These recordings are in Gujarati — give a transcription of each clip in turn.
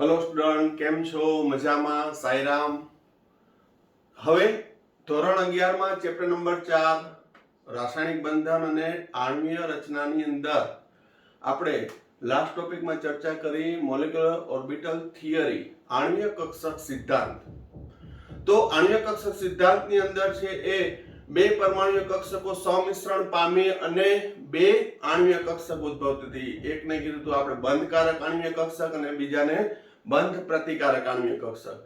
હેલો સ્ટુડન્ટ, કેમ છો? મજામાં? સાઈરામ. હવે ધોરણ 11 માં ચેપ્ટર નંબર 4 રાસાયણિક બંધન અને આણ્વીય રચનાની અંદર આપણે લાસ્ટ ટોપિકમાં ચર્ચા કરી મોલેક્યુલર ઓર્બિટલ થિયરી, આણ્વીય કક્ષક સિદ્ધાંત. તો આણ્વીય કક્ષક સિદ્ધાંતની અંદર છે એ બે પરમાણ્વીય કક્ષકો સંમિશ્રણ પામી અને બે આણ્વીય કક્ષક ઉદ્ભવ થતી. એકને કીધું તો આપણે બંધકારક આણ્વીય કક્ષક અને બીજાને બંધ પ્રતિકારક આણ્વીય કક્ષક.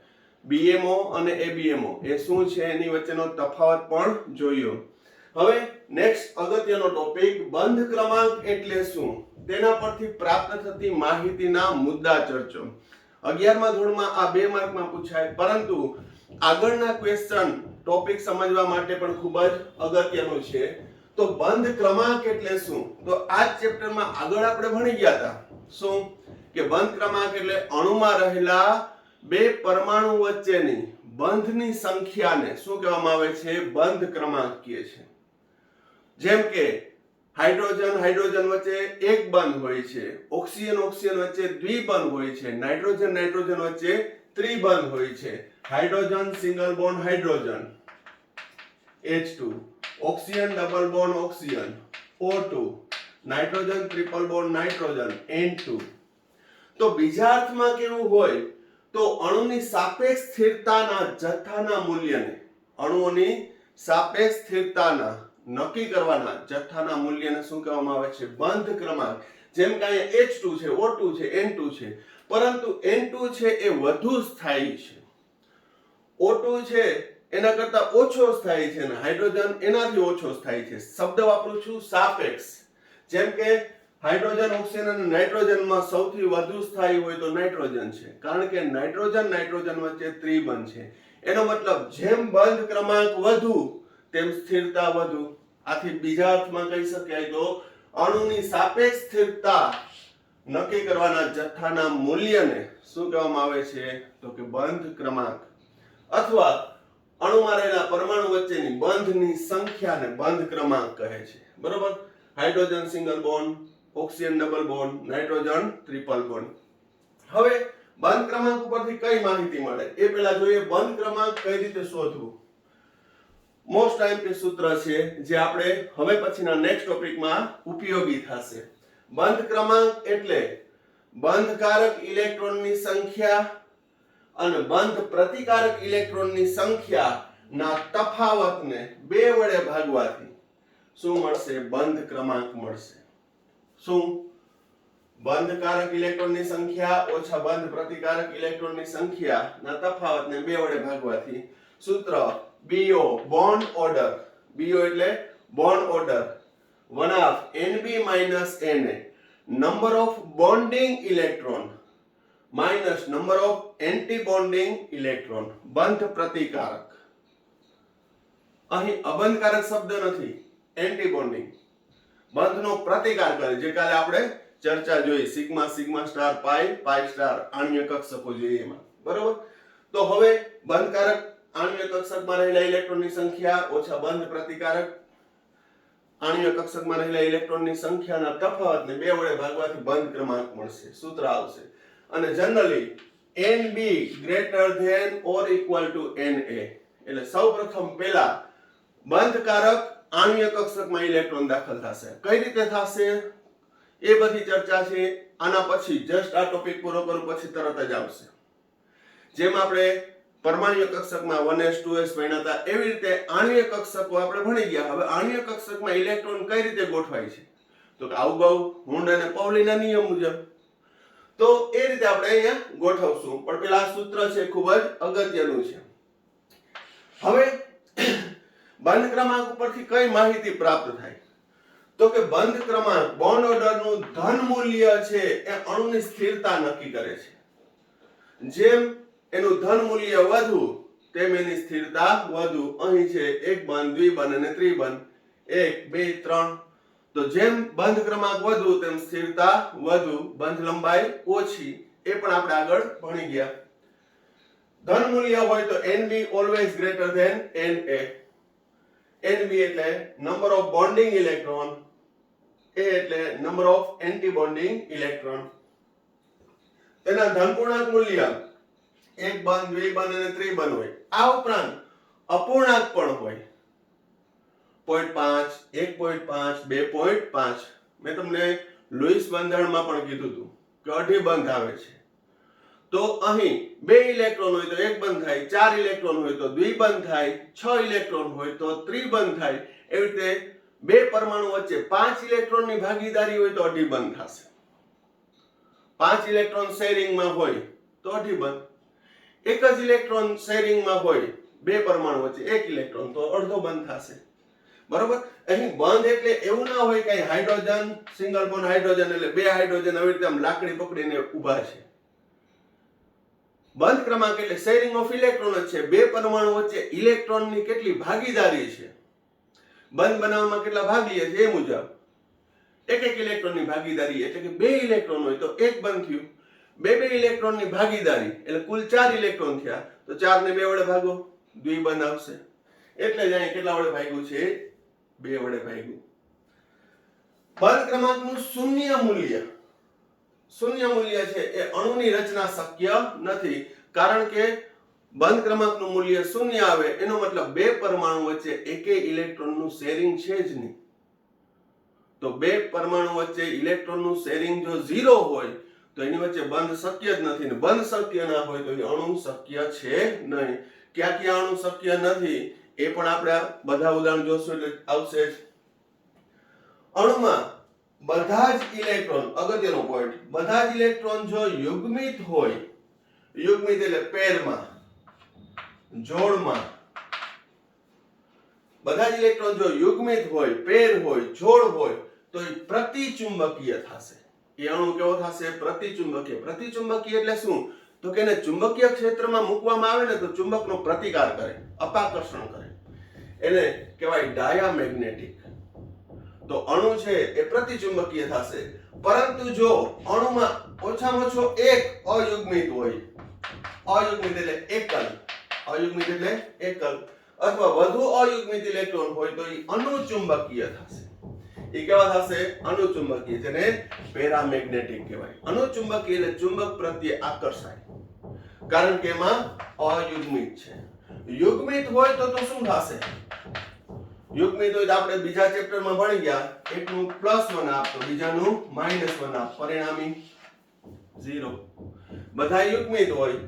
BMO અને ABMO એ શું છે એની વચ્ચેનો તફાવત પણ જોયો. હવે નેક્સ્ટ અગત્યનો ટોપિક બંધ ક્રમાંક એટલે શું, તેના પરથી પ્રાપ્ત થતી માહિતીના મુદ્દા ચર્ચો. 11મા ધોરણમાં આ 2 માર્કમાં પૂછાય, પરંતુ આગળના ક્વેશ્ચન ટોપિક સમજવા માટે પણ ખૂબ જ અગત્યનું છે. તો બંધ ક્રમાંક એટલે શું? તો આ ચેપ્ટરમાં આગળ આપણે ભણી ગયા હતા શું કે બંધ ક્રમાંક એટલે અણુમાં રહેલા બે પરમાણુ વચ્ચેની બંધની સંખ્યાને શું કહેવામાં આવે છે? બંધ ક્રમાંક કહે છે. જેમ કે હાઇડ્રોજન હાઇડ્રોજન વચ્ચે એક બંધ હોય છે, ઓક્સિજન ઓક્સિજન વચ્ચે દ્વિબંધ હોય છે, નાઇટ્રોજન નાઇટ્રોજન વચ્ચે ત્રિબંધ હોય છે. Hydrogen single bond hydrogen H2, oxygen double bond oxygen O2, nitrogen triple bond nitrogen N2. તો બીજા અર્થમાં કેવું હોય તો અણુની સાપેક્ષ સ્થિરતાના જથ્થાના મૂલ્યને, અણુઓની સાપેક્ષ સ્થિરતાના નક્કી કરવાના જથ્થાના મૂલ્યને શું કહેવામાં આવે છે? બંધ ક્રમાંક. જેમ કે અહીંયા H2 છે, O2 છે, N2 છે, પરંતુ N2 છે એ વધુ સ્થાયી છે, O2 છે એના કરતા ઓછો સ્થાયી છે અને હાઇડ્રોજન એનાથી ઓછો સ્થાયી છે. શબ્દ વાપરું છું સાપેક્ષ. જેમ કે હાઇડ્રોજન ઓક્સિજન અને નાઇટ્રોજનમાં સૌથી વધુ સ્થાયી હોય તો નાઇટ્રોજન છે, કારણ કે નાઇટ્રોજન નાઇટ્રોજન વચ્ચે ત્રિબંધ છે. એનો મતલબ જેમ બંધ ક્રમાંક વધુ તેમ સ્થિરતા વધુ. આથી બીજા અર્થમાં કહી શકાય તો અણુની સાપેક્ષ સ્થિરતા નક્કી કરવાના જથ્થાના મૂલ્યને શું કહેવામાં આવે છે? તો કે બંધ ક્રમાંક, અથવા અણુમાં રહેલા પરમાણુ વચ્ચેની બંધની સંખ્યાને બંધ ક્રમાંક કહે છે. બરોબર? Hydrogen single bond, oxygen double bond, nitrogen triple bond. હવે બંધ ક્રમાંક ઉપરથી કઈ માહિતી મળે એ પહેલા જોઈએ. બંધ ક્રમાંક કઈ રીતે શોધવું? મોસ્ટ આઈએમપી સૂત્ર છે જે આપણે હવે પછીના નેક્સ્ટ ટોપિકમાં ઉપયોગી થશે. બંધ ક્રમાંક એટલે બંધકારક ઇલેક્ટ્રોનની સંખ્યા અને બંધ પ્રતિકારક ઇલેક્ટ્રોનની સંખ્યાના તફાવતને 2 વડે ભાગવાથી શું મળશે? બંધ ક્રમાંક મળશે. શું? બંધકારક ઇલેક્ટ્રોનની સંખ્યા ઓછા બંધ પ્રતિકારક ઇલેક્ટ્રોનની સંખ્યાના તફાવતને 2 વડે ભાગવાથી. સૂત્ર BO બોન્ડ ઓર્ડર, BO એટલે bond order 1/2 NB - NA, number of bonding electron minus number of anti bonding electron. બંધ પ્રતિકારક, અહીં અબંધકારક શબ્દ નથી, એન્ટી બોન્ડિંગ. બંધનો પ્રતિકાર કરે, જે કાલે આપણે ચર્ચા જોઈ, સિગ્મા સિગ્મા સ્ટાર પાઈ પાઈ સ્ટાર આણ્વીય કક્ષકો જોઈએ એમાં. બરોબર? તો હવે બંધકારક આણ્વીય કક્ષકમાં રહેલા ઇલેક્ટ્રોનની સંખ્યા ઓછા બંધ પ્રતિકારક આણ્વીય કક્ષકમાં રહેલા ઇલેક્ટ્રોનની સંખ્યાના તફાવતને 2 વડે ભાગવાથી બંધ ક્રમાંક મળશે. સૂત્ર આવશે. અને generally NB greater than or equal to NA, એટલે સૌપ્રથમ પહેલા બંધકારક આણ્વીય કક્ષકમાં ઇલેક્ટ્રોન દાખલ થશે. કઈ રીતે થશે એ બધી ચર્ચા છે આના પછી. જસ્ટ આ ટોપિક પૂરો કરું પછી તરત જ આવશે. જેમ આપણે પરમાણ્વીય કક્ષકમાં 1s 2s ભણ્યા હતા એવી રીતે આણ્વીય કક્ષકો આપણે ભણી ગયા. હવે આણ્વીય કક્ષકમાં ઇલેક્ટ્રોન કઈ રીતે ગોઠવાય છે? તો કે આઉગવ, હુન્ડ અને પાઉલીના નિયમ મુજબ. તો એ રીતે આપણે અહીંયા ગોઠવશું. પણ પેલા સૂત્ર છે ખૂબ જ અગત્યનું છે. હવે બંધ ક્રમાંક ઉપરથી કઈ માહિતી પ્રાપ્ત થાય? તો કે બંધ ક્રમાંક બોન્ડ ઓર્ડરનું ધન મૂલ્ય છે એ અણુની સ્થિરતા નક્કી કરે છે. જેમ એનું ધન મૂલ્ય વધુ તેમ એની સ્થિરતા વધુ. અહીં છે એક બંધ, દ્વિબંધ અને ત્રિબંધ, 1 2 3. તો જેમ બંધ ક્રમાંક વધુ તેમ સ્થિરતા વધુ, બંધ લંબાઈ ઓછી. એ પણ આપણે આગળ ભણી ગયા. ધન મૂલ્ય હોય તો NB always greater than NA. NB એટલે number of bonding electron, A એટલે number of anti bonding electron. તેના ધનપૂર્ણાંક મૂલ્ય 1 બંધ 2 બંધ અને 3 બંધ હોય. આ ઉપરાંત અપૂર્ણાંક પણ હોય 0.5 1.5 2.5. મેં તમને લુઈસ બંધારણમાં પણ કીધું હતું કે અઢી બંધ આવે છે. તો અહીં 2 ઇલેક્ટ્રોન હોય તો 1 બંધ થાય, 4 ઇલેક્ટ્રોન હોય તો દ્વિબંધ થાય, 6 ઇલેક્ટ્રોન હોય તો ત્રિબંધ થાય. એવી રીતે બે પરમાણુ વચ્ચે 5 ઇલેક્ટ્રોનની ભાગીદારી હોય તો અઢી બંધ થશે. 5 ઇલેક્ટ્રોન શેરિંગમાં હોય તો અઢી બંધ. એક જ ઇલેક્ટ્રોન શેરિંગમાં હોય બે પરમાણુ વચ્ચે 1 ઇલેક્ટ્રોન તો અડધો બંધ થશે. બરોબર. અહીં બંધ એટલે એવું ના હોય કે હાઇડ્રોજન સિંગલ બોન્ડ હાઇડ્રોજન એટલે બે હાઇડ્રોજન આવી રીતે આમ લાકડી પકડીને ઊભા છે. બંધ ક્રમાંક એટલે શેરિંગ ઓફ ઇલેક્ટ્રોન જ છે. બે પરમાણુ વચ્ચે ઇલેક્ટ્રોનની કેટલી ભાગીદારી છે, બંધ બનાવવામાં કેટલા ભાગ લે છે એ મુજબ. એક ઇલેક્ટ્રોનની ભાગીદારી એટલે કે 2 ઇલેક્ટ્રોન હોય તો 1 બંધ થયું. બે ઇલેક્ટ્રોનની ભાગીદારી એટલે કુલ 4 ઇલેક્ટ્રોન થયા તો 4 ને 2 વડે ભાગો, દ્વિબંધ આવશે. એટલે જ અહીં કેટલા વડે ભાગ્યું છે? 2 વડે ભાગ્યું. બંધ ક્રમાંકનું શૂન્ય મૂલ્ય છે એ અણુની રચના શક્ય નથી. કારણ કે બંધ ક્રમાંકનું મૂલ્ય શૂન્ય આવે એનો મતલબ બે પરમાણુ વચ્ચે એકેય ઇલેક્ટ્રોનનું શેરિંગ છે જ નહીં. તો બે પરમાણુ વચ્ચે ઇલેક્ટ્રોનનું શેરિંગ જો 0 હોય તો એની વચ્ચે બંધ શક્ય જ નથી. ને બંધ શક્ય ના હોય તો એ અણુ શક્ય છે નહીં. ક્યાં અણુ શક્ય નથી એ પણ આપણે બધા ઉદાહરણ જોશું એટલે આવશે જ. અણુમાં બધા જ ઇલેક્ટ્રોન, અગત્યનો પોઈન્ટ, બધા જ ઇલેક્ટ્રોન જો યુગ્મિત હોય, યુગ્મિત એટલે પેરમાં, જોડમાં, બધા જ ઇલેક્ટ્રોન જો યુગ્મિત હોય, પેર હોય, જોડ હોય તો એ પ્રતિચુંબકીય થશે. એ અણુ કેવો થશે? પ્રતિચુંબકીય. પ્રતિચુંબકીય એટલે શું? તો કે એને ચુંબકીય ક્ષેત્રમાં મૂકવામાં આવે ને તો ચુંબકનો પ્રતિકાર કરે, અપાકર્ષણ કરે. એને કહેવાય ડાયામેગ્નેટિક. તો અણુ છે એ પ્રતિચુંબકીય થશે. પરંતુ જો અણુમાં ઓછામાં ઓછો એક અયુગ્મિત હોય, અયુગ્મિત એટલે એકલ, અયુગ્મિત એટલે એકલ અથવા વધુ અયુગ્મિત ઇલેક્ટ્રોન હોય તો એ અનુચુંબકીય થશે. એ કેવા થશે? અનુચુંબકીય, જેને પેરામેગ્નેટિક કહેવાય. અનુચુંબકીય એટલે ચુંબક પ્રત્યે આકર્ષાય કારણ કે એમાં અયુગ્મિત છે. યુગ્મિત હોય તો શું થશે? યુગ્મિત હોય તો આપણે બીજા ચેપ્ટરમાં ભણી ગયા, એકનું +1 આપ તો બીજાનું -1 આપ, પરિણામી 0. બધા યુગ્મિત હોય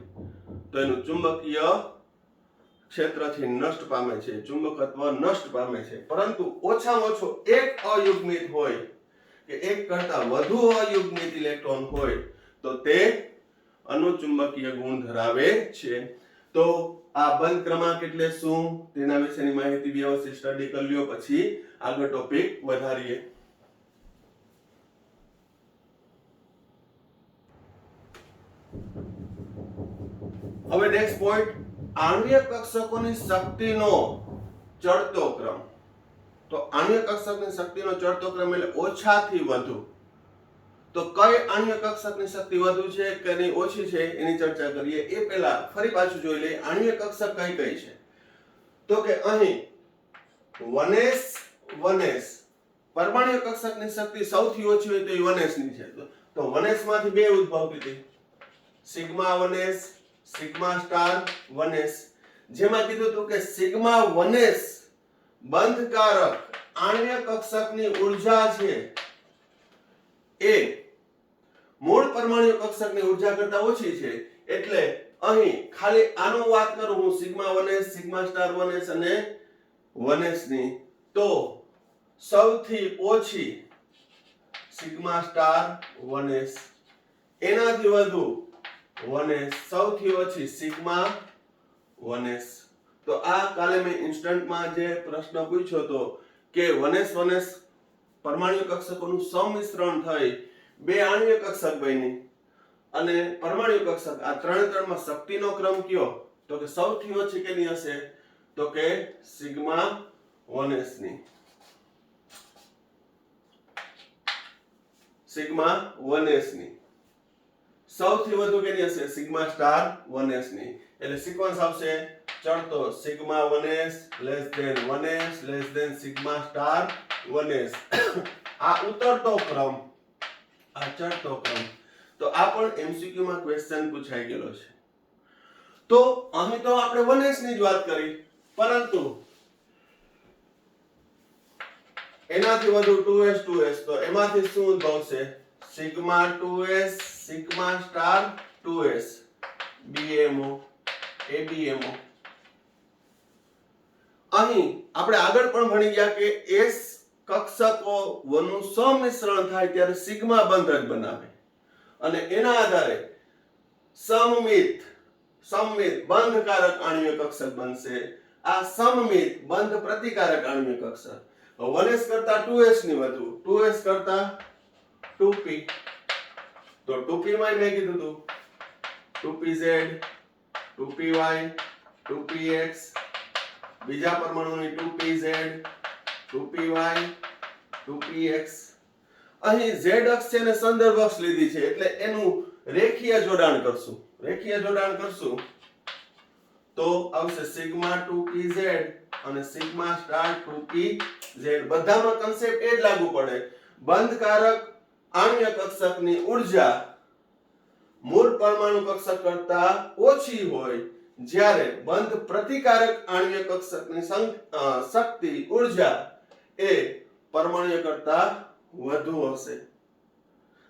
તો એનું ચુંબકીય ક્ષેત્રથી નષ્ટ પામે છે, ચુંબકત્વ નષ્ટ પામે છે. પરંતુ ઓછામાં ઓછો એક અયુગ્મિત હોય કે એક કરતા વધુ અયુગ્મિત ઇલેક્ટ્રોન હોય તો તે અનુચુંબકીય ગુણ ધરાવે છે. તો આ બંધ ક્રમાંક એટલે શું તેના વિશેની માહિતી વ્યવસ્થિત સ્ટડી કરી લ્યો, પછી આગળ ટોપિક વધારીએ. હવે નેક્સ્ટ પોઈન્ટ, આણ્વીય કક્ષકોની શક્તિનો ચડતો ક્રમ. તો આણ્વીય કક્ષકની શક્તિનો ચડતો ક્રમ એટલે ઓછાથી વધુ. તો કઈ આણ્વીય કક્ષકની શક્તિ વધુ છે કે નહીં ઓછી છે એની ચર્ચા કરીએ. એ પહેલા ફરી પાછું જોઈ લઈએ આણ્વીય કક્ષક કઈ છે. તો કે અહીં 1s પરમાણ્વીય કક્ષકની શક્તિ સૌથી ઓછી હોય તો એ 1s ની છે. તો 1s માંથી બે ઉદ્ભવતી હતી, sigma 1s, sigma star 1s. જેમાં કીધું હતું કે સિગ્મા 1s બંધકારક આણ્વીય કક્ષકની ઊર્જા છે એ મૂળ પરમાણ્વીય કક્ષકની ઊર્જા કરતા ઓછી છે. એટલે અહીં ખાલી આનો વાત કરું હું, sigma 1s, sigma star 1s અને 1s ની, તો સૌથી ઓછી સિગ્મા સ્ટાર 1s, એનાથી વધુ 1s, સૌથી ઓછી સિગ્મા 1s. તો આ કાલે મેં ઇન્સ્ટન્ટમાં જે પ્રશ્ન પૂછ્યો હતો કે 1s પરમાણ્વીય કક્ષકોનું સંમિશ્રણ થઈ બે આણ્વીય કક્ષક બની અને પરમાણ્વીય કક્ષક, આ ત્રણમાં શક્તિનો ક્રમ કયો? તો કે સૌથી ઓછી કેની હશે? તો કે સિગ્મા 1s ની, સિગ્મા 1s ની. સૌથી વધુ કેની હશે? સિગ્મા સ્ટાર 1s ની. એટલે સિક્વન્સ આવશે ચડતો sigma 1s less than sigma star 1s. આ ઉતરતો ક્રમ, આ ચડતો ક્રમ. તો આ પણ એમસીક્યુ માં ક્વેશ્ચન પૂછાઈ ગયેલો છે. તો અહીં તો આપણે 1s ની જ વાત કરી, પરંતુ એનાથી વધુ 2s તો એમાંથી શું ઉદ્ભવશે? Sigma 2s sigma star 2s BMO ABMO. અહીં આપણે આગળ પણ ભણી ગયા કે s કક્ષકો નું સમિશ્રણ થાય ત્યારે સિગ્મા બંધ જ બનાવે અને એના આધારે સમમિત બંધકારક આણ્વીય કક્ષક બનશે. આ સમમિત બંધ પ્રતિકારક આણ્વીય કક્ષક 1s કરતા 2s ની વધુ, 2s કરતા 2p. તો 2p માં મેં કીધું હતું 2pz 2py 2px, બીજા પરમાણુની 2pz 2py 2px. અહીં z અક્ષ છે ને સંદર્ભ અક્ષ લીધી છે એટલે એનું રેખીય જોડાણ કરશું. તો આવશે સિગ્મા 2pz અને સિગ્મા સ્ટાર 2pz. બધામાં કન્સેપ્ટ એ જ લાગુ પડે. બંધકારક આણ્વીય કક્ષકની ઊર્જા મૂળ પરમાણુ કક્ષક કરતા ઓછી હોય, જ્યારે બંધ પ્રતિકારક આણ્વીય કક્ષકની શક્તિ ઊર્જા એ પરમાણુ કરતા વધુ હશે,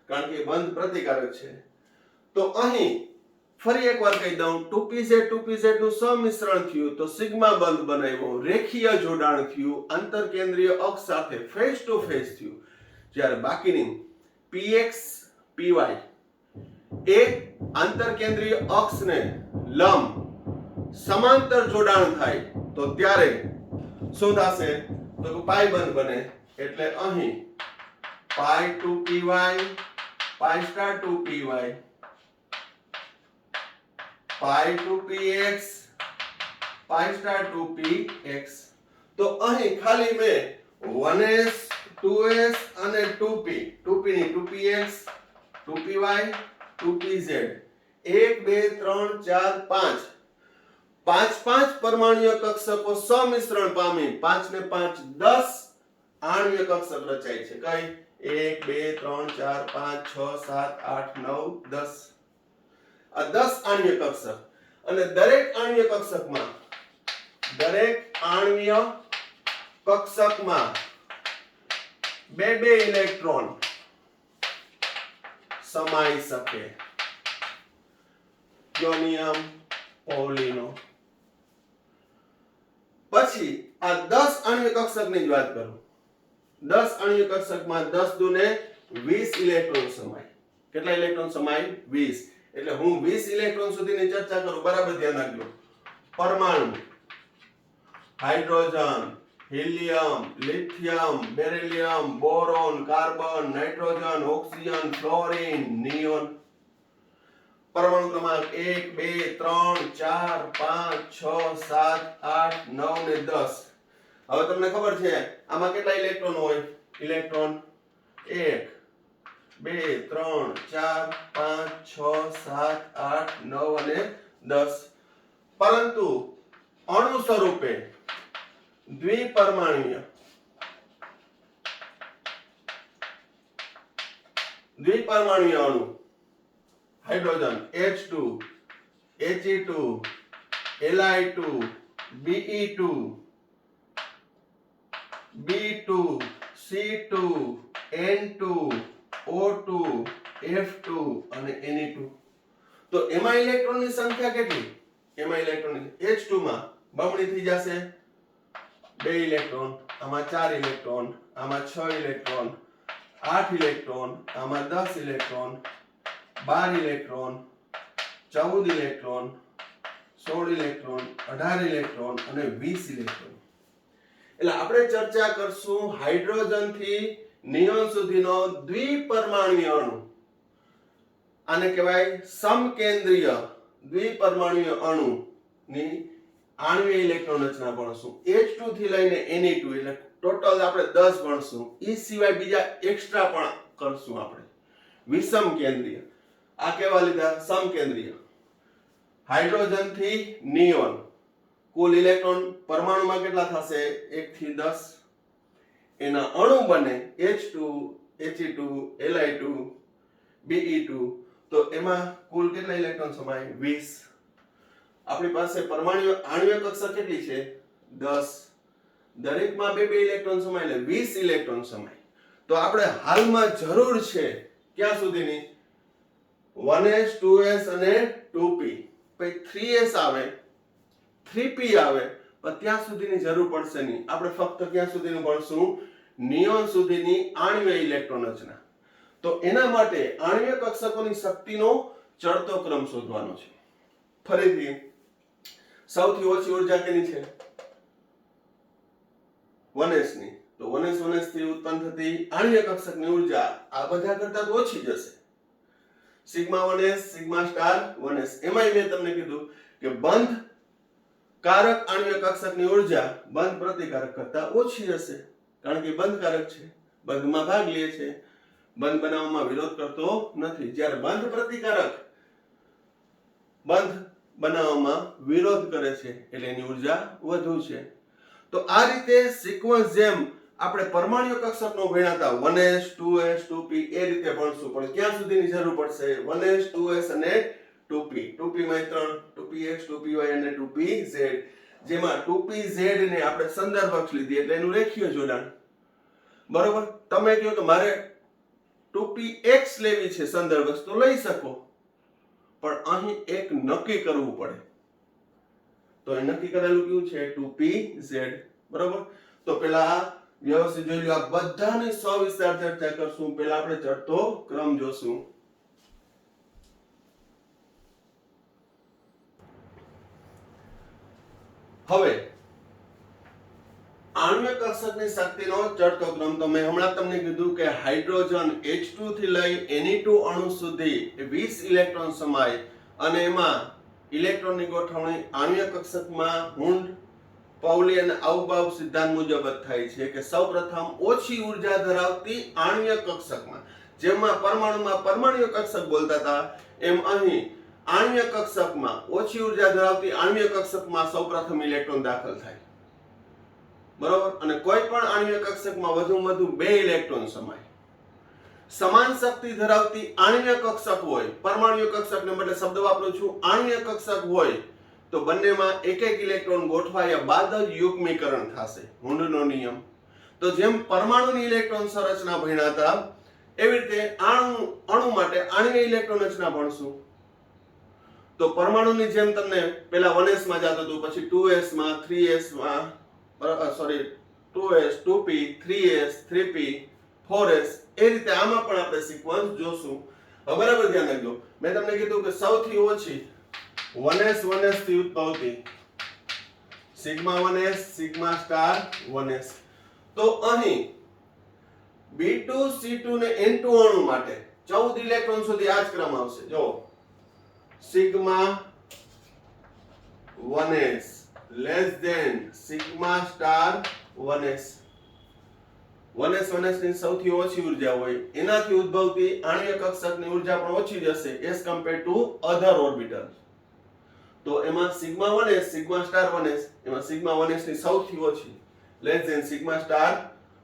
કારણ કે બંધ પ્રતિકારક છે. તો અહીં ફરી એકવાર કહી દઉં, 2pz નું સમિશ્રણ થયું તો સિગ્મા બંધ બનાવ્યો, રેખીય જોડાણ થયું, આંતરકેન્દ્રીય અક્ષ સાથે ફેસ ટુ ફેસ થયું. જ્યારે બાકીની px py એ આંતરકેન્દ્રીય અક્ષને લંબ સમાંતર જોડાણ થાય તો ત્યારે શું થશે? તો પાઈ બંધ બને. એટલે અહીં પાઈ 2py પાઈ સ્ટાર 2py પાઈ 2px પાઈ સ્ટાર 2px. તો અહીં ખાલી મેં 1s 2s અને 2p ની 2px 2py 2pz 1 2 3 4 5 પરમાણુય કક્ષકો સમિશ્રણ પામી 5 ને 5 10 આણ્વીય કક્ષક રચાય છે. કઈ 1 2 3 4 5 6 7 8 9 10. આ 10 આણ્વીય કક્ષક અને દરેક આણ્વીય કક્ષકમાં બે ઇલેક્ટ્રોન સમાઈ શકે. ક્રોમિયમ પોલિનો. પછી આ 10 આણ્વીય કક્ષકની જ વાત કરું. 10 આણ્વીય કક્ષકમાં 10 દુને 20 ઇલેક્ટ્રોન સમાય. કેટલા ઇલેક્ટ્રોન સમાય? 20. એટલે હું 20 ઇલેક્ટ્રોન સુધીની ચર્ચા કરું, બરાબર ધ્યાન રાખજો. પરમાણુ hydrogen, helium, lithium, beryllium, boron, carbon, nitrogen, oxygen, fluorine, neon. પરમાણુ ક્રમાંક 1 2 3 4 5 6 7 8 9 ને 10. હવે તમને ખબર છે આમાં કેટલા ઇલેક્ટ્રોન હોય? ઇલેક્ટ્રોન 1 2 3 4 5 6 7 8 9 અને 10. પરંતુ અણુ સ્વરૂપે દ્વિપરમાણુય અણુ hydrogen H2 He2 Li2 Be2 B2 C2 N2 O2 F2 અને Ne2. તો એમાં ઇલેક્ટ્રોનની સંખ્યા કેટલી? એમાં ઇલેક્ટ્રોન H2 માં બમણી થઈ જશે, 2 ઇલેક્ટ્રોન, આમાં 4 ઇલેક્ટ્રોન, આમાં 6 ઇલેક્ટ્રોન, 8 ઇલેક્ટ્રોન, આમાં 10 electron, 12 electron, 14 electron, 16 electron, 18 electron અને 20 ઇલેક્ટ્રોન. એટલે આપણે ચર્ચા કરશું હાઇડ્રોજન થી નિયોન સુધીનો દ્વિપરમાણુય અણુ. આને કહેવાય સમકેન્દ્રીય દ્વિપરમાણુય અણુની આણ્વીય ઇલેક્ટ્રોન રચના ભણશું. H2 થી લઈને Ne2 એટલે ટોટલ આપણે 10 ભણશું. એ સિવાય બીજા એક્સ્ટ્રા પણ કરશું આપણે. વિષમ કેન્દ્રીય, આ કેવા લીધા? સમકેન્દ્રીય. હાઇડ્રોજન થી નિયોન કુલ ઇલેક્ટ્રોન પરમાણુમાં કેટલા થશે? 1 થી 10. એના અણુ બને H2 He2 Li2 Be2 તો એમાં કુલ કેટલા ઇલેક્ટ્રોન સમાય? 20. આપણી પાસે પરમાણુ આણ્વીય કક્ષક કેટલી છે? 10. દરેકમાં બે ઇલેક્ટ્રોન સમાય એટલે 20 ઇલેક્ટ્રોન સમાય. તો આપણે હાલમાં જરૂર છે ક્યાં સુધીની? 1s 2s અને 2p. પછી 3s આવે, 3p આવે, પણ ત્યાં સુધીની જરૂર પડશે નહીં. આપણે ફક્ત ક્યાં સુધીનું ભણશું? નિયોન સુધીની આણ્વીય ઇલેક્ટ્રોન રચના. તો એના માટે આણ્વીય કક્ષકોની શક્તિનો ચડતો ક્રમ શોધવાનો છે. ફરીથી સૌથી ઓછી ઉર્જા કેની છે? 1s ની. તો 1s થી ઉત્પન્ન થતી આણ્વીય કક્ષકની ઉર્જા આ બધા કરતા તો ઓછી જ હશે. Sigma 1s sigma star 1s. એમાંય મેં તમને કીધું કે બંધ કારક આણ્વીય કક્ષકની ઉર્જા બંધ પ્રતિકારક કરતા ઓછી હશે, કારણ કે બંધકારક છે, બંધમાં ભાગ લે છે, બંધ બનાવવામાં વિરોધ કરતો નથી. જ્યારે બંધ પ્રતિકારક બંધ બનાવવામાં વિરોધ કરે છે એટલે એની ઉર્જા વધુ છે. તો આ રીતે સિક્વન્સ જેમ આપણે પરમાણુ કક્ષકનો ભણ્યા હતા 1s 2s 2p એ રીતે ભણશું. પણ ક્યાં સુધીની જરૂર પડશે? 1s 2s અને 2p. 2p માં 3 2px 2py અને 2pz. જેમાં 2pz ને આપણે સંદર્ભ અક્ષ લીધી એટલે એનું રેખીય જોડાણ. બરોબર. તમે કહો કે મારે 2px લેવી છે સંદર્ભ અક્ષ, તો લઈ શકો, પણ અહીં એક નક્કી કરવું પડે. તો એ નક્કી કરેલું કયું છે? 2pz. બરોબર. તો પેલા વ્યવસ્થિત જોઈ લો. આ બધાની સવિસ્તાર ચર્ચા કરશું. પહેલા આપણે ચડતો ક્રમ જોશું. હવે આણ્વીય કક્ષકની શક્તિનો ચડતો ક્રમ તો મેં હમણાં તમને કીધું કે હાઇડ્રોજન H2 થી લઈ Na2 અણુ સુધી 20 ઇલેક્ટ્રોન સમાય અને એમાં ઇલેક્ટ્રોનની ગોઠવણી આણ્વીય કક્ષકમાં હુન્ડ પાઉલી અને આઉબાઉ સિદ્ધાંત મુજબ જ થાય છે કે સૌપ્રથમ ઓછી ઉર્જા ધરાવતી આણ્વીય કક્ષકમાં, જેમાં પરમાણુમાં પરમાણ્વીય કક્ષક બોલતા હતા, એમ અહીં આણ્વીય કક્ષકમાં ઓછી ઉર્જા ધરાવતી આણ્વીય કક્ષકમાં સૌપ્રથમ ઇલેક્ટ્રોન દાખલ થાય. બરોબર. અને કોઈ પણ આણ્વીય કક્ષકમાં વધુમાં વધુ 2 ઇલેક્ટ્રોન સમાય. સમાન શક્તિ ધરાવતી આણ્વીય કક્ષક હોય, પરમાણ્વીય કક્ષકને બદલે શબ્દ વાપરું છું આણ્વીય કક્ષક હોય, તો બંનેમાં એક ઇલેક્ટ્રોન ગોઠવાયા બાદ જ યુગ્મીકરણ થશે. હુન્ડનો નિયમ. તો જેમ પરમાણુની ઇલેક્ટ્રોન સંરચના ભણ્યા હતા, એવી રીતે અણુ માટે આણ્વીય ઇલેક્ટ્રોન રચના ભણશું. તો પરમાણુની જેમ તમને પહેલા 1s માં જતું હતું, પછી 2s માં, 3s માં, 2s 2p 3s 3p 4s, એ રીતે આમાં પણ આપણે સિક્વન્સ જોશું. હવે બરાબર ધ્યાન રાખજો. મેં તમને કીધું કે સૌથી ઓછી 1s થી ઉદ્ભવતી sigma 1s sigma star 1s. તો અહીં B2 C2 ને N2 અણુ માટે 14 ઇલેક્ટ્રોન સુધી આ જ ક્રમ આવશે. જો sigma 1s less than sigma star 1s. 1s ની સૌથી ઓછી ઉર્જા હોય, એનાથી ઉદ્ભવતી આણ્વીય કક્ષકની ઉર્જા પણ ઓછી જ હશે as compare to other orbital. તો એમાં sigma 1s sigma star 1s, એમાં સિગ્મા 1s ની સૌથી ઓછી less than sigma star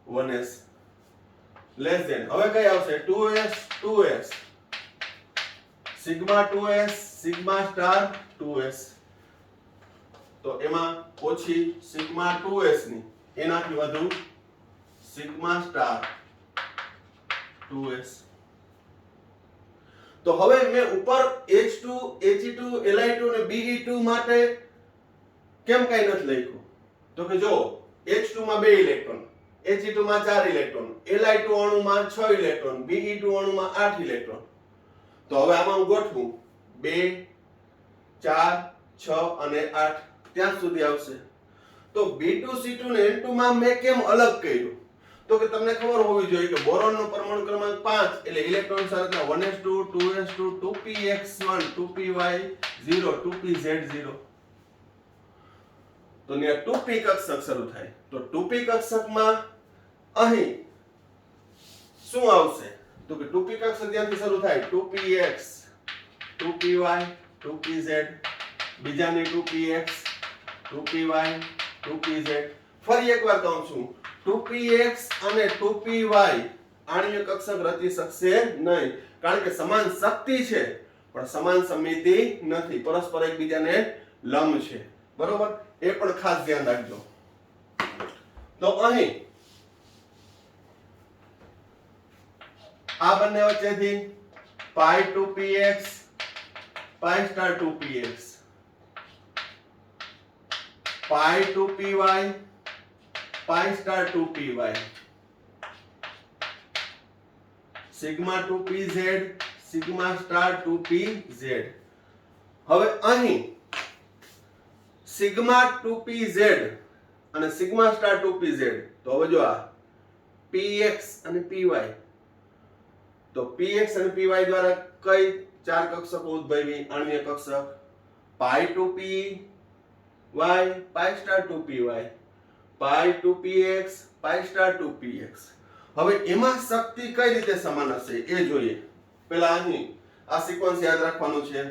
1s less than. હવે કઈ આવશે? 2s 2s sigma 2s sigma star 2s. તો એમાં ઓછી સિગ્મા 2s ની, એનાથી વધુ સિગ્મા સ્ટાર 2s. તો હવે મેં ઉપર H2 He2 Li2 અને Be2 માટે કેમ કઈ નથી લખ્યું? તો કે જો H2 માં 2 ઇલેક્ટ્રોન, He2 માં 4 electron, Li2 અણુમાં 6 electron, Be2 અણુમાં 8 electron. તો હવે આમાં હું ગોઠવું 2 4 6 અને 8 ત્યાં સુધી આવશે. તો B2 C2 ને N2 માં મેં કેમ અલગ કર્યું? તો કે તમને ખબર હોવી જોઈએ કે બોરોનનો પરમાણુ ક્રમાંક 5 એટલે ઇલેક્ટ્રોન સંરચના 1s2 2s2 2px1 2py0 2pz0. તો ત્યાં 2p કક્ષક શરૂ થાય. તો 2p કક્ષકમાં અહીં શું આવશે? તો કે 2p કક્ષક ત્યાંથી શરૂ થાય 2px 2py 2pz, બીજાની 2px 2py 2pz. ફરી એકવાર કહું છું, 2px અને 2py આણ્વીય કક્ષક રચી શકશે નહીં, કારણ કે સમાન શક્તિ છે પણ સમાન સમિતિ નથી, પરસ્પર એકબીજાને લંબ છે, બરોબર? એ પણ ખાસ ધ્યાન રાખજો. તો અહીં આ બંને વચ્ચેથી પાઈ 2px પાઈ સ્ટાર 2px પાઈ 2py પાઈ star 2py sigma 2pz sigma star 2pz. હવે અહીં સિગ્મા 2pz અને સિગ્મા સ્ટાર 2pz, તો હવે જો આ px અને py, તો px અને py દ્વારા કઈ ચાર કક્ષકો ઉદ્ભવી? આણ્વીય કક્ષક પાઈ 2py પાઈ સ્ટાર 2py પાઈ 2px પાઈ સ્ટાર 2px. હવે એમાં શક્તિ કઈ રીતે સમાન હશે એ જોઈએ. પહેલા અહીં આ સિક્વન્સ યાદ રાખવાનું છે.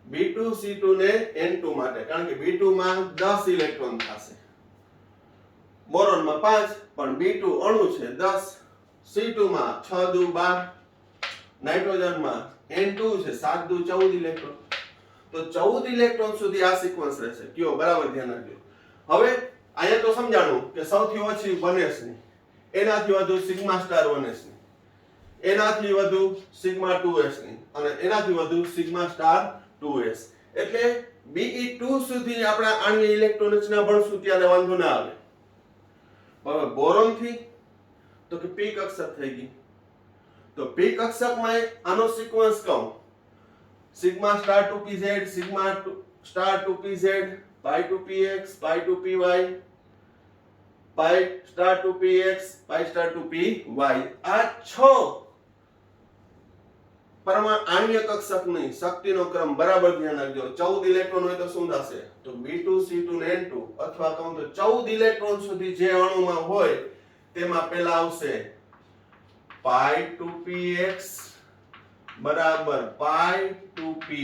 B2 C2 ને N2 માટે, કારણ કે B2 માં 10 ઇલેક્ટ્રોન થશે, બોરોનમાં 5, પણ B2 અણુ છે 10, C2 માં 6 દુ 12, નાઇટ્રોજન માં N2 છે 7 દુ 14 ઇલેક્ટ્રોન. તો 14 ઇલેક્ટ્રોન સુધી આ સિક્વન્સ રહેશે. કયો? બરાબર ધ્યાન રાખજો. હવે અહીંયા તો સમજાણું કે સૌથી ઓછી 1s ની, એનાથી વધુ સિગ્મા સ્ટાર 1s ની, એનાથી વધુ સિગ્મા 2s ની અને એનાથી વધુ સિગ્મા સ્ટાર 2s. એટલે Be2 સુધી આપણા આણ્વીય ઇલેક્ટ્રોન રચના ભણશું ત્યારે વાંધો ના આવે. હવે બોરોન થી તો કે p કક્ષક થઈ ગઈ. તો p કક્ષકમાં આનો સિક્વન્સ કહું, sigma star 2pz sigma star 2pz પાઈ 2px પાઈ 2py પાઈ સ્ટાર 2px પાઈ સ્ટાર 2py. આ 6 પરમાણુ આણ્વીય કક્ષકની શક્તિનો ક્રમ બરાબર ધ્યાન રાખજો. 14 ઇલેક્ટ્રોન હોય તો શું થશે? તો B2 C2 ને N2, અથવા કહું તો 14 ઇલેક્ટ્રોન સુધી જે અણુમાં હોય તેમાં પહેલા આવશે પાઈ 2px બરાબર પાઈ 2py,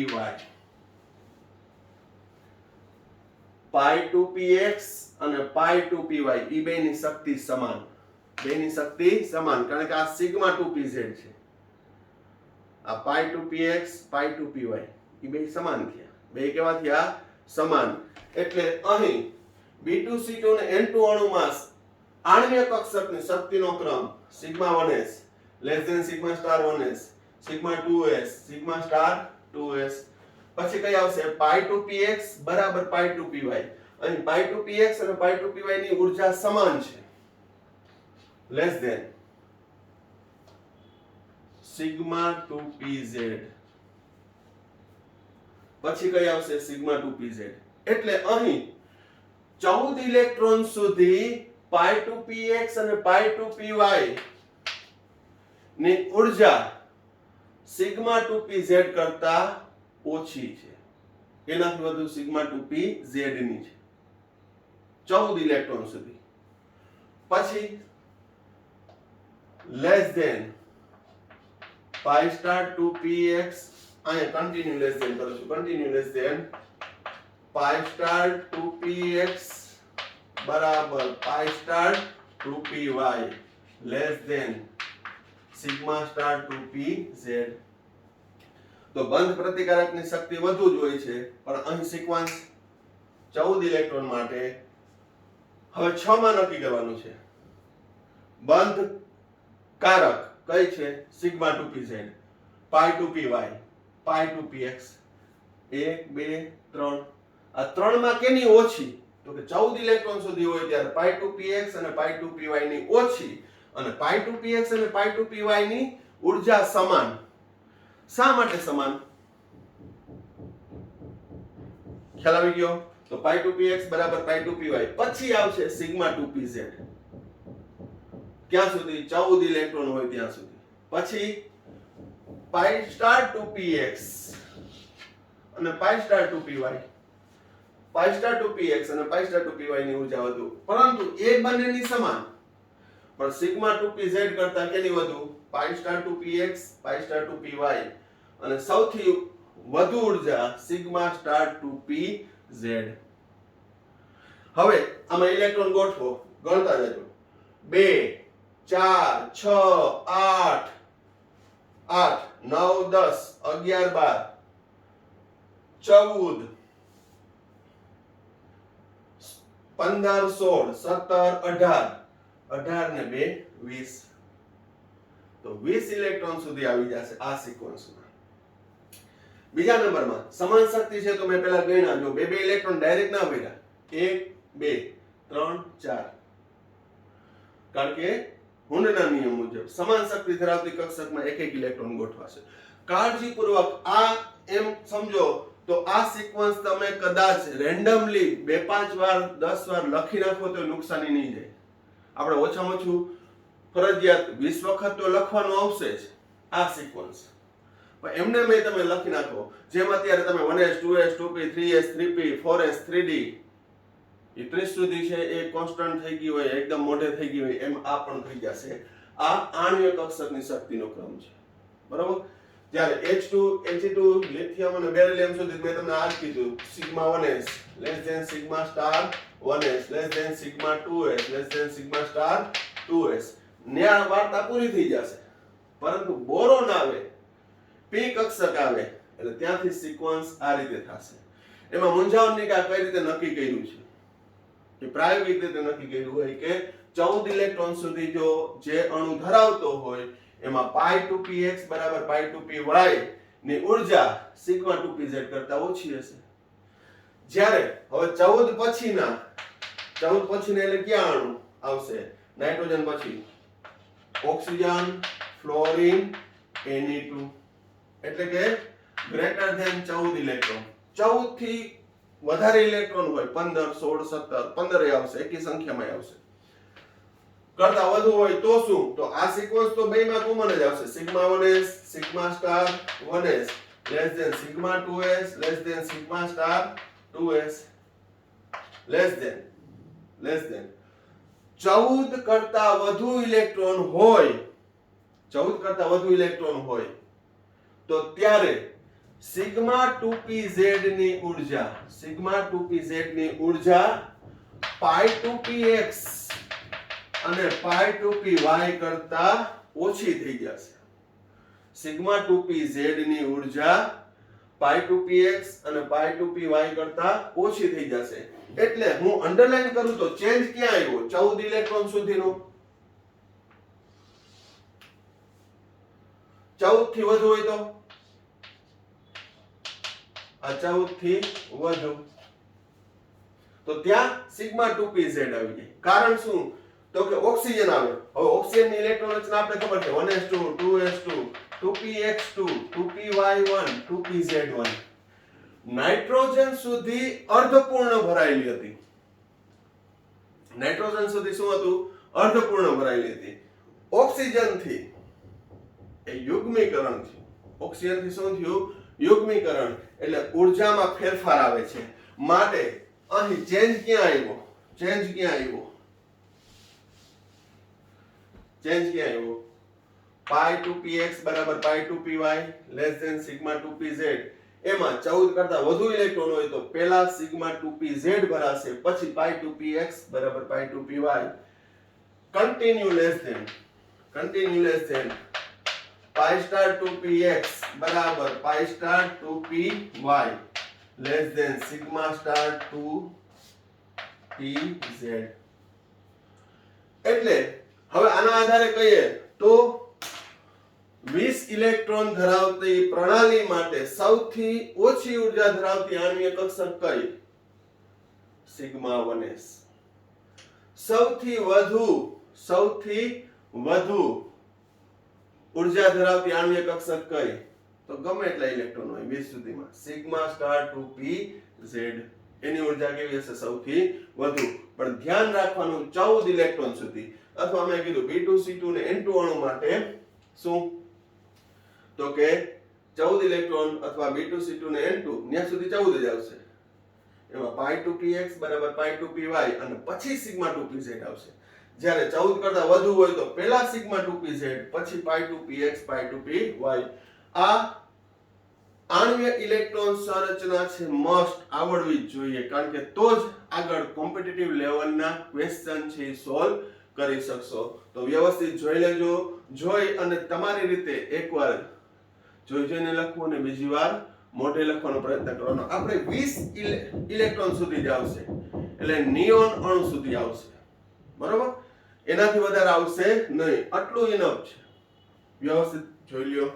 પાઈ 2px અને પાઈ 2py. ઈ બેની શક્તિ સમાન, બેની શક્તિ સમાન, કારણ કે આ સિગ્મા 2pz છે, આ પાઈ 2px પાઈ 2py ઈ બે સમાન થયા. બે કેવા થયા? સમાન. એટલે અહીં B2 C2 અને N2 અણુમાં આણ્વીય કક્ષકની શક્તિનો ક્રમ sigma 1s less than sigma star 1s, sigma 2s sigma star 2s. પછી કઈ આવશે? પાઈ 2px બરાબર પાઈ 2py. અહીં પાઈ 2px અને પાઈ 2py ની ઊર્જા સમાન છે, લેસ ધેન સિગ્મા 2pz. પછી કઈ આવશે? Sigma 2pz. એટલે અહીં 14 ઇલેક્ટ્રોન સુધી પાઈ 2px અને પાઈ 2py ની ઊર્જા સિગ્મા 2pz કરતા ઓછી છે, એનાથી વધુ સિગ્મા 2pz ની છે 14 ઇલેક્ટ્રોન સુધી. પછી less than pi star 2px, અહીંયા કન્ટિન્યુ લેસ ધેન કરું છું, continue less than pi star 2px બરાબર pi star 2py less than sigma star 2pz. તો બંધ પ્રતિકારકની શક્તિ વધુ જ હોય છે, પણ અહીં સિક્વન્સ 14 ઇલેક્ટ્રોન માટે. હવે 6 માં નક્કી કરવાનું છે. બંધ કારક કઈ છે? સિગ્મા 2pz પાઈ 2py પાઈ 2px. 1 2 3. આ 3 માં કેની ઓછી? તો કે 14 ઇલેક્ટ્રોન સુધી હોય ત્યારે પાઈ 2px અને પાઈ 2py ની ઓછી, અને પાઈ 2px અને પાઈ 2py ની ઊર્જા સમાન. શા માટે સમાન? ખ્યાલ આવી ગયો? તો પાઈ 2px બરાબર પાઈ 2py. પછી આવશે સિગ્મા 2pz, ક્યાં સુધી? 14 ઇલેક્ટ્રોન હોય ત્યાં સુધી. પછી પાઈ સ્ટાર 2px અને પાઈ સ્ટાર 2py, પાઈ સ્ટાર 2px અને પાઈ સ્ટાર 2py ની ઊર્જા વધુ, પરંતુ એ બંનેની સમાન, પણ સિગ્મા 2pz કરતા કેની વધુ? પાઈ સ્ટાર 2px પાઈ સ્ટાર 2py, અને સૌથી વધુ ઊર્જા સિગ્મા સ્ટાર 2pz. હવે આમાં ઇલેક્ટ્રોન ગોઠવો, ગણતા જજો. 2 4 6 8 8 9 10 11 12 14 15 16 17 18 ને 2 20 તો 20 ઇલેક્ટ્રોન સુધી આવી જશે આ સિક્વન્સમાં. બીજા નંબરમાં સમાન શક્તિ છે તો મેં પહેલા ગણ્યા, જો બે ઇલેક્ટ્રોન ડાયરેક્ટ ના ભર્યા 1 2 3 4, કારણ કે હુન્ડના નિયમ મુજબ સમાન શક્તિ ધરાવતી કક્ષકમાં એક ઇલેક્ટ્રોન ગોઠવાશે. કાળજીપૂર્વક આ એમ સમજો તો આ સિક્વન્સ તમે કદાચ રેન્ડમલી 2-5 વાર 10 વાર લખી નાખો તો નુકસાની નહીં જાય. આપણે ઓછામાં ઓછું ફરજિયાત 20 વખત તો લખવાનું આવશે જ આ સિક્વન્સ, પણ એમને મેં તમે લખી નાખો જેમ અત્યારે તમે 1s 2s 2p 3s 3p 4s 3d એ 30 સુધી છે એ કોન્સ્ટન્ટ થઈ ગઈ હોય, એકદમ મોઢે થઈ ગઈ હોય, એમ આ પણ થઈ જશે. આ આણ્વીય કક્ષકની શક્તિનો ક્રમ છે, બરાબર. જ્યારે H2 He2 લિથિયમ અને બેરિલિયમ સુધી મેં તમને આ જ કીધું, sigma 1s less than sigma star 1s less than sigma 2s less than sigma star 2s. ન્યા વાર્તા પૂરી થઈ જશે. પરંતુ બોરોન આવે, p કક્ષક આવે એટલે ત્યાંથી સિક્વન્સ આ રીતે થશે. એમાં મૂંઝાવણની કે આ કઈ રીતે નક્કી કર્યું છે, કે પ્રાયોગિક રીતે નક્કી કર્યું હોય કે 14 ઇલેક્ટ્રોન સુધી જો જે અણુ ધરાવતો હોય એમાં π2px બરાબર π2py ની ઊર્જા સિગ્મા 2pz કરતા ઓછી હશે. જ્યારે હવે 14 પછીના એટલે ક્યાં અણુ આવશે? નાઇટ્રોજન પછી ઓક્સિજન, ફ્લોરિન, Ne2, એટલે કે ગ્રેટર ધેન 14 ઇલેક્ટ્રોન. 14 થી વધારે ઇલેક્ટ્રોન હોય 15 16 17 15 આવશે, એકી સંખ્યામાં આવશે. કરતા વધુ હોય તો શું? તો આ સિક્વન્સ તો બેમાં કોમન જ આવશે. Sigma 1s sigma star 1s less than sigma 2s less than sigma star 2s less than 14 કરતા વધુ ઇલેક્ટ્રોન હોય તો ત્યારે સિગ્મા 2pz ની ઊર્જા π2px અને π2py કરતા ઓછી થઈ જશે. સિગ્મા 2pz ની ઊર્જા π2px અને π2py કરતા ઓછી થઈ જશે. એટલે હું અંડરલાઈન કરું તો ચેન્જ ક્યાં આવ્યો? 14 ઇલેક્ટ્રોન સુધીનો. 14 થી વધુ હોય તો આ 14 થી વધુ તો ત્યાં સિગ્મા 2pz આવી જાય. કારણ શું? તો કે ઓક્સિજન આવે. હવે ઓક્સિજન ની ઇલેક્ટ્રોન રચના આપણે ખબર છે 1s2 2s2 2px2 2py1 2pz1. Nitrogen સુધી અર્ધપૂર્ણ ભરાયેલી હતી. નાઇટ્રોજન સુધી શું હતું? અર્ધપૂર્ણ ભરાયેલી હતી. ઓક્સિજન થી એ યુગ્મીકરણ થયું. ઓક્સિજન થી શું થયું? યુગ્મીકરણ. એટલે ઊર્જામાં ફેરફાર આવે છે. માટે અહીં ચેન્જ ક્યાં આવ્યો? π2px બરાબર π2py less than sigma 2pz. એમાં 14 કરતા વધુ ઇલેક્ટ્રોન હોય તો પહેલા સિગ્મા 2pz ભરાશે, પછી π2px બરાબર π2py. Continue less than pi star 2px બરાબર pi star 2py less than sigma star 2pz. એટલે હવે આના આધારે કહીએ તો 20 ઇલેક્ટ્રોન ધરાવતી પ્રણાલી માટે સૌથી ઓછી ઊર્જા ધરાવતી આણ્વીય કક્ષક કઈ? Sigma 1s. સૌથી વધુ ઊર્જા ધરાવતી આણ્વીય કક્ષક કઈ? તો ગમે એટલા ઇલેક્ટ્રોન હોય 20 સુધીમાં સિગ્મા સ્ટાર 2pz. એની ઊર્જા કેવી હશે? સૌથી વધુ. પણ ધ્યાન રાખવાનું 14 ઇલેક્ટ્રોન સુધી, અથવા મેં કીધું B2C2 ને N2 અણુ માટે શું? તો કે 14 ઇલેક્ટ્રોન અથવા B2C2 ને N2 ત્યાં સુધી 14 જ આવશે. એમાં π2px બરાબર π2py અને પછી સિગ્મા 2pz આવશે. જ્યારે 14 કરતા વધુ હોય તો પહેલા સિગ્મા 2pz પછી π2px π2py. આ આણ્વીય ઇલેક્ટ્રોન સંરચના છે, મસ્ટ આવડવી જ જોઈએ, કારણ કે તો જ આગળ કોમ્પિટિટિવ લેવલના ક્વેશ્ચન છે સોલ્વ કરી શકશો. તો વ્યવસ્થિત જોઈ લેજો. જોઈ અને તમારી રીતે એકવાર જોઈને લખવું અને બીજી વાર મોઢે લખવાનો પ્રયત્ન કરવાનો. આપણે 20 ઇલેક્ટ્રોન સુધી જ આવશે, એટલે નિયોન અણુ સુધી આવશે. બરોબર, એનાથી વધારે આવશે નહીં. આટલું ઇનફ છે. વ્યવસ્થિત જોઈ લ્યો.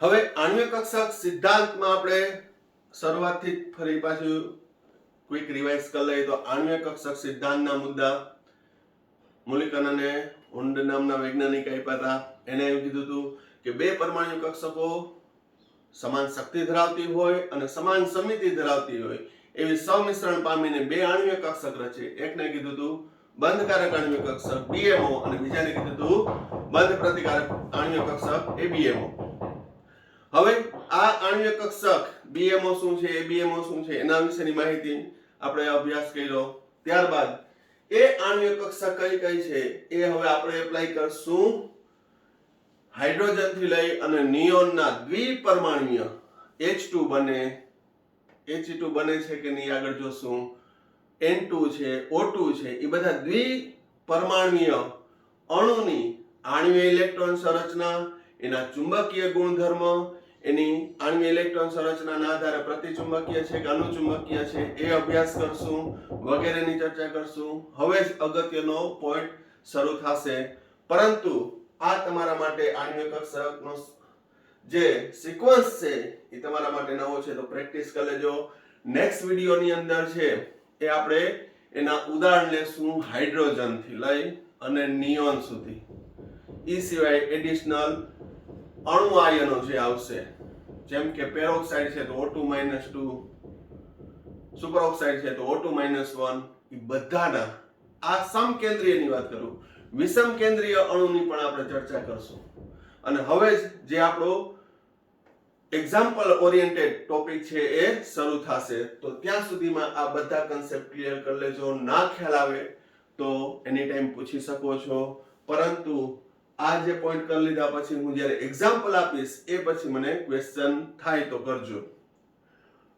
હવે આણ્વિક કક્ષક સિદ્ધાંતમાં આપણે શરૂઆતથી ફરી પાછું ક્વિક રિવાઇઝ કરી લઈએ તો આણ્વિક કક્ષક સિદ્ધાંતના મુદ્દા મુલિકન અને હુન્ડ નામના વૈજ્ઞાનિક આપ્યા હતા. એને એવું કીધું હતું કે બે પરમાણુ કક્ષકો સમાન શક્તિ ધરાવતી હોય અને સમાન સમિતિ ધરાવતી હોય એવી સમિશ્રણ પામીને બે આણ્વિક કક્ષક રચે. એકને કીધું હતું બંધકારક આણ્વિક કક્ષક BMO અને બીજાને કીધું હતું બંધ પ્રતિકારક આણ્વિક કક્ષક ABMO. હવે આ આણ્વિક કક્ષક BMO શું છે, ABMO શું છે એના વિશેની માહિતી આપણે અભ્યાસ કર્યો. ત્યારબાદ એ આણ્વિક કક્ષક કઈ કઈ છે એ હવે આપણે એપ્લાય કરશું હાઇડ્રોજન થી લઈ અને નિયોનના દ્વિપરમાણુય H2 બને, He2 બને છે કે નહીં આગળ જોશું, N2 છે, O2 છે, એ બધા દ્વિપરમાણુય અણુની આણ્વિક ઇલેક્ટ્રોન સંરચના, એના ચુંબકીય ગુણધર્મ, એની આણ્વિક ઇલેક્ટ્રોન સંરચનાના આધારે પ્રતિચુંબકીય છે કે અનુચુંબકીય છે એ અભ્યાસ કરશું, વગેરેની ચર્ચા કરશું. હવે જ અગત્યનો પોઈન્ટ શરૂ થશે. પરંતુ આ તમારા માટે આણ્વિક કક્ષકનો જે સિક્વન્સ છે એ તમારા માટે નવો છે તો પ્રેક્ટિસ કરી લેજો. નેક્સ્ટ વિડિયોની અંદર છે એ આપણે એના ઉદાહરણ લેશું હાઇડ્રોજન થી લઈ અને નિયોન સુધી. એ સિવાય એડિશનલ અણુ આયનો જે આવશે, જેમ કે પેરોક્સાઇડ છે તો O2-2, સુપરઓક્સાઇડ છે તો O2-1, એ બધાના આ સમકેન્દ્રીયની વાત કરું, વિષમ કેન્દ્રીય અણુની પણ આપણે ચર્ચા કરશું. અને હવે જે આપણો એક્ઝામ્પલ ઓરિએન્ટેડ ટોપિક છે એ શરૂ થશે. તો ત્યાં સુધીમાં આ બધા કન્સેપ્ટ ક્લિયર કરી લેજો. ના ખ્યાલ આવે તો એની ટાઈમ પૂછી શકો છો. પરંતુ આ જે પોઈન્ટ કરી લીધા પછી હું જ્યારે એક્ઝામ્પલ આપીશ એ પછી મને ક્વેશ્ચન થાય તો કરજો.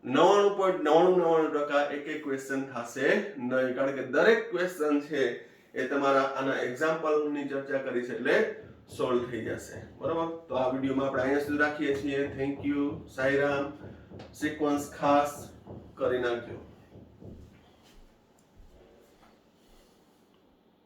99.99% એક એક ક્વેશ્ચન થશે નહીં, કારણ કે દરેક ક્વેશ્ચન છે એ તમારા આના એક્ઝામ્પલની ચર્ચા કરી છે એટલે સોલ્વ થઈ જશે. બરાબર, તો આ વિડીયોમાં આપણે અહીંયા સુધી રાખીએ છીએ. Thank you. સાઈરામ. સિક્વન્સ ખાસ કરી નાખજો.